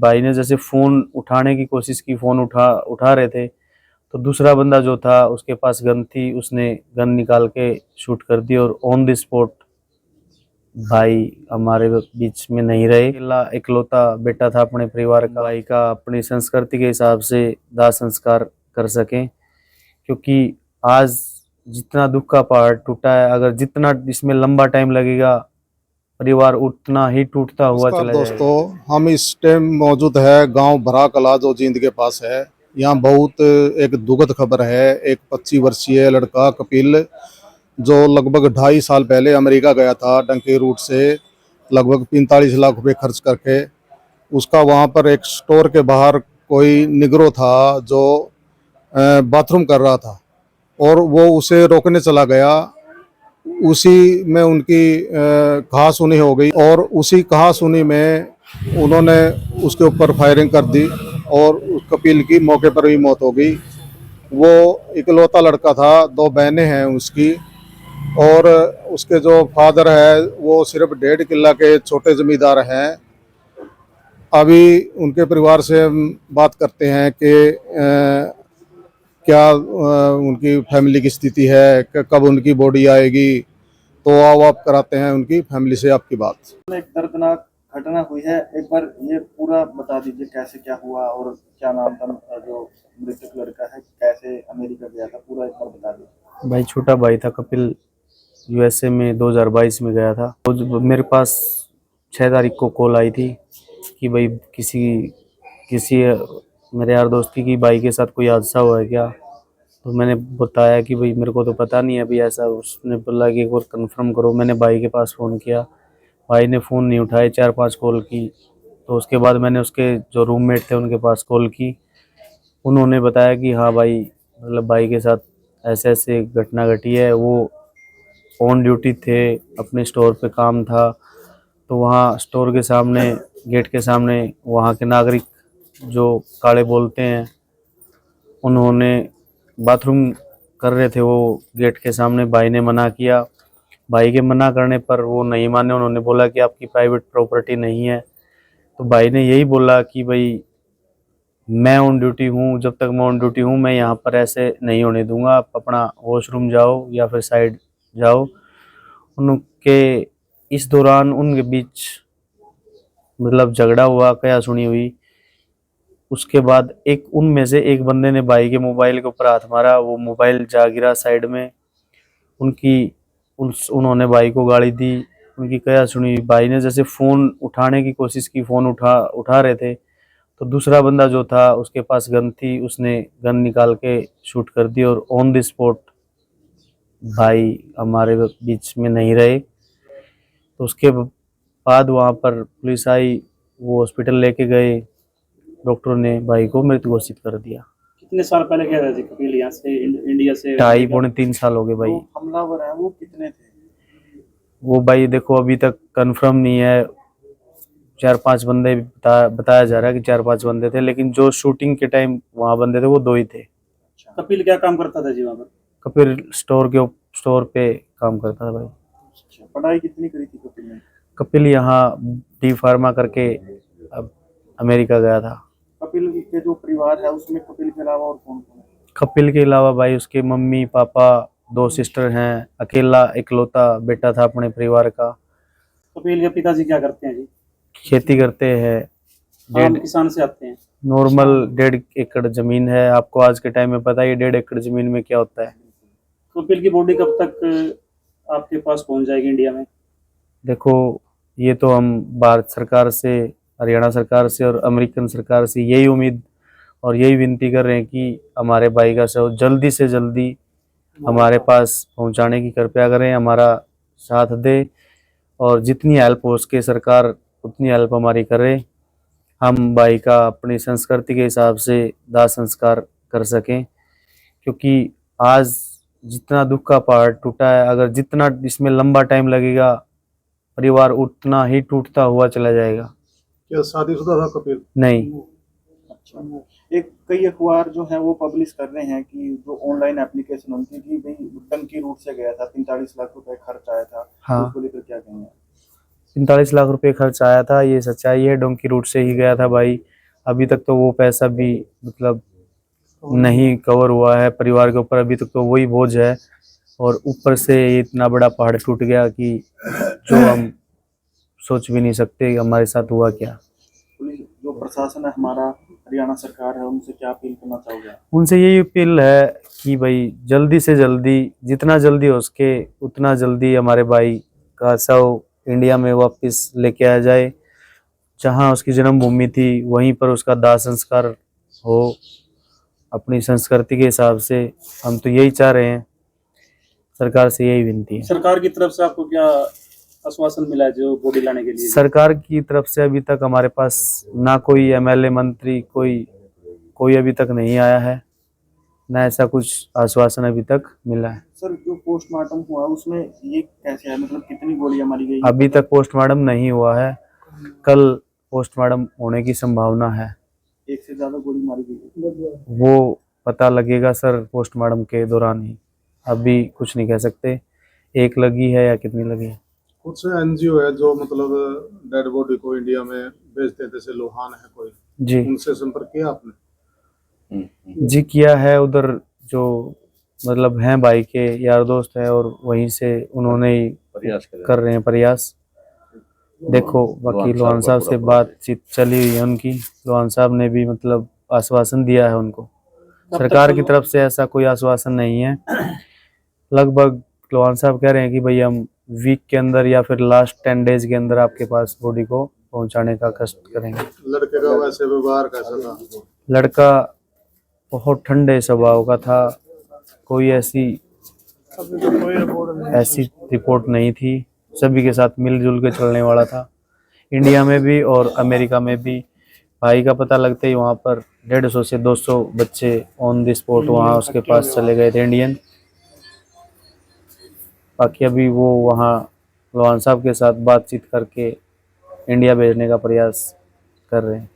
भाई ने जैसे फोन उठाने की कोशिश की, फोन उठा रहे थे, तो दूसरा बंदा जो था उसके पास गन थी, उसने गन निकाल के शूट कर दी और ऑन द स्पॉट भाई हमारे बीच में नहीं रहे। अकेला इकलौता बेटा था अपने परिवार का, भाई का अपनी संस्कृति के हिसाब से दाह संस्कार कर सकें, क्योंकि आज जितना दुख का पहाड़ टूटा है, अगर जितना इसमें लंबा टाइम लगेगा परिवार उतना ही टूटता हुआ नमस्कार चला जाएगा। दोस्तों, हम इस टाइम मौजूद है गांव भरा कला जो जींद के पास है। यहाँ बहुत एक दुखद खबर है। एक 25 वर्षीय लड़का कपिल जो लगभग 2.5 साल पहले अमेरिका गया था डंकी रूट से, लगभग 45 लाख रुपए खर्च करके। उसका वहाँ पर एक स्टोर के बाहर कोई निगरो था जो बाथरूम कर रहा था और वो उसे रोकने चला गया। उसी में उनकी कहासुनी हो गई और उसी कहासुनी में उन्होंने उसके ऊपर फायरिंग कर दी और उस कपिल की मौके पर ही मौत हो गई। वो इकलौता लड़का था, 2 बहनें हैं उसकी, और उसके जो फादर है वो सिर्फ 1.5 किला के छोटे जमींदार हैं। अभी उनके परिवार से हम बात करते हैं कि क्या उनकी फैमिली की स्थिति है, कब उनकी बॉडी आएगी। तो आओ आप कराते हैं उनकी फैमिली से आपकी बात। एक दर्दनाक घटना हुई है, एक बार ये पूरा बता दीजिए कैसे क्या हुआ और क्या नाम था जो मृतक लड़का है, कैसे अमेरिका गया था, पूरा एक बार बता दीजिए। भाई छोटा भाई था कपिल, यूएसए में 2022 में गया था। तो मेरे पास 6 तारीख को कॉल आई थी कि भाई किसी किसी मेरे यार दोस्ती की बाइक के साथ कोई हादसा हुआ है क्या। तो मैंने बताया कि भाई मेरे को तो पता नहीं है अभी ऐसा। उसने बोला कि एक बार कंफर्म करो। मैंने भाई के पास फ़ोन किया, भाई ने फ़ोन नहीं उठाए, 4-5 कॉल की। तो उसके बाद मैंने उसके जो रूममेट थे उनके पास कॉल की। उन्होंने बताया कि हाँ भाई, मतलब भाई के साथ ऐसे ऐसे घटना घटी है। वो ऑन ड्यूटी थे, अपने स्टोर पे काम था, तो वहाँ स्टोर के सामने, गेट के सामने वहाँ के नागरिक जो काले बोलते हैं, उन्होंने बाथरूम कर रहे थे वो गेट के सामने। भाई ने मना किया, भाई के मना करने पर वो नहीं माने। उन्होंने बोला कि आपकी प्राइवेट प्रॉपर्टी नहीं है। तो भाई ने यही बोला कि भाई मैं ऑन ड्यूटी हूँ, जब तक मैं ऑन ड्यूटी हूँ मैं यहाँ पर ऐसे नहीं होने दूंगा, आप अपना वॉशरूम जाओ या फिर साइड जाओ। उनके इस दौरान उनके बीच मतलब झगड़ा हुआ, क्या सुनी हुई। उसके बाद एक उनमें से एक बंदे ने भाई के मोबाइल के ऊपर हाथ मारा, वो मोबाइल जा गिरा साइड में। उनकी उन्होंने भाई को गाली दी, उनकी क्या सुनी। भाई ने जैसे फ़ोन उठाने की कोशिश की, फ़ोन उठा रहे थे, तो दूसरा बंदा जो था उसके पास गन थी, उसने गन निकाल के शूट कर दी और ऑन द स्पॉट भाई हमारे बीच में नहीं रहे। तो उसके बाद वहाँ पर पुलिस आई, वो हॉस्पिटल लेके गए, डॉक्टरों ने भाई को मृत घोषित कर दिया। कितने साल पहले गया था जी कपिल यहाँ से इंडिया से? 2.5-3 साल हो गए भाई। तो हमलावर है वो कितने थे? वो भाई देखो अभी तक कंफर्म नहीं है, 4-5 बंदे बताया जा रहा है कि 4-5 बंदे थे, लेकिन जो शूटिंग के टाइम वहाँ बंदे थे वो 2 ही थे। कपिल क्या काम करता था जी वहाँ पर? कपिल स्टोर पे काम करता था भाई। अच्छा, पढ़ाई कितनी करी थी कपिल ने? कपिल यहाँ डी फार्मा करके अब अमेरिका गया था। कपिल के जो परिवार है उसमें कपिल के अलावा और कौन कौन है? कपिल के अलावा भाई उसके मम्मी पापा, 2 सिस्टर हैं, अकेला इकलौता बेटा था अपने परिवार का। कपिल के पिताजी क्या करते हैं जी? खेती करते हैं। आम किसान से आते हैं। नॉर्मल 1.5 एकड़ जमीन है। आपको आज के टाइम में पता है 1.5 एकड़ जमीन में क्या होता है। कपिल की बॉडी कब तक आपके पास पहुंच जाएगी इंडिया में? देखो, ये तो हम भारत सरकार से, हरियाणा सरकार से और अमेरिकन सरकार से यही उम्मीद और यही विनती कर रहे हैं कि हमारे भाई का शव जल्दी से जल्दी हमारे पास पहुंचाने की कृपया करें, हमारा साथ दे और जितनी हेल्प हो सके सरकार उतनी हेल्प हमारी करे। हम भाई का अपनी संस्कृति के हिसाब से दाह संस्कार कर सकें, क्योंकि आज जितना दुख का पहाड़ टूटा है, अगर जितना इसमें लंबा टाइम लगेगा परिवार उतना ही टूटता हुआ चला जाएगा। क्या शादीशुदा था कपिल? नहीं। अच्छा, एक कई अखबार जो है वो पब्लिश कर रहे हैं कि जो ऑनलाइन एप्लीकेशन उनकी कि भाई डंकी रूट से गया था, 45 लाख रुपए खर्च आया था। हाँ, उसको लेकर क्या कहेंगे? 45 लाख रुपए खर्च आया था, ये सच्चाई है। डोंकी रूट से ही गया था भाई। अभी तक तो वो पैसा भी मतलब नहीं कवर हुआ है परिवार के ऊपर। अभी तक तो वही बोझ है, और ऊपर से इतना बड़ा पहाड़ टूट गया कि जो हम सोच भी नहीं सकते कि हमारे साथ हुआ क्या। पुलिस जो प्रशासन है हमारा, हरियाणा सरकार है, उनसे क्या अपील करना चाहोगे आप? उनसे यही अपील है कि भाई जल्दी से जल्दी, जितना जल्दी हो सके उतना जल्दी हमारे भाई का शव इंडिया में वापस लेके आ जाए। जहाँ उसकी जन्मभूमि थी वहीं पर उसका दाह संस्कार हो अपनी संस्कृति के हिसाब से। हम तो यही चाह रहे हैं, सरकार से यही विनती है। सरकार की तरफ से आपको क्या आश्वासन मिला है जो बॉडी लाने के लिए? सरकार की तरफ से अभी तक हमारे पास ना कोई एमएलए मंत्री कोई अभी तक नहीं आया है, ना ऐसा कुछ आश्वासन अभी तक मिला है। सर जो पोस्टमार्टम हुआ उसमें ये कैसे है, मतलब कितनी गोलियां मारी गई? अभी तक पोस्टमार्टम नहीं हुआ है, कल पोस्टमार्टम होने की संभावना है। एक से ज्यादा गोली मारी गई? वो पता लगेगा सर पोस्टमार्टम के दौरान ही, अभी कुछ नहीं कह सकते एक लगी है या कितनी लगी है। कुछ एनजीओ है जो मतलब डेड बॉडी को इंडिया में भेजते हैं, जैसे लोहान है कोई, जी उनसे संपर्क किया आपने? जी किया है, उधर जो मतलब हैं भाई के यार दोस्त हैं और वहीं से उन्होंने ही कर रहे हैं प्रयास। देखो बाकी लोहान साहब से बातचीत चली हुई है उनकी, लोहान साहब ने भी मतलब आश्वासन दिया है उनको। सरकार की तरफ से ऐसा कोई आश्वासन नहीं है। लगभग लोहान साहब कह रहे हैं कि भाई हम वीक के अंदर या फिर लास्ट 10 डेज के अंदर आपके पास बॉडी को पहुंचाने का कष्ट करेंगे। लड़के का वैसे व्यवहार कैसा था? लड़का बहुत ठंडे स्वभाव का था, कोई ऐसी रिपोर्ट नहीं थी, सभी के साथ मिलजुल के चलने वाला था। इंडिया में भी और अमेरिका में भी भाई का पता लगते ही वहाँ पर 150 से 200 बच्चे ऑन द स्पॉट वहाँ उसके पास चले गए थे इंडियन। बाकी अभी वो वहाँ लोहान साहब के साथ बातचीत करके इंडिया भेजने का प्रयास कर रहे हैं।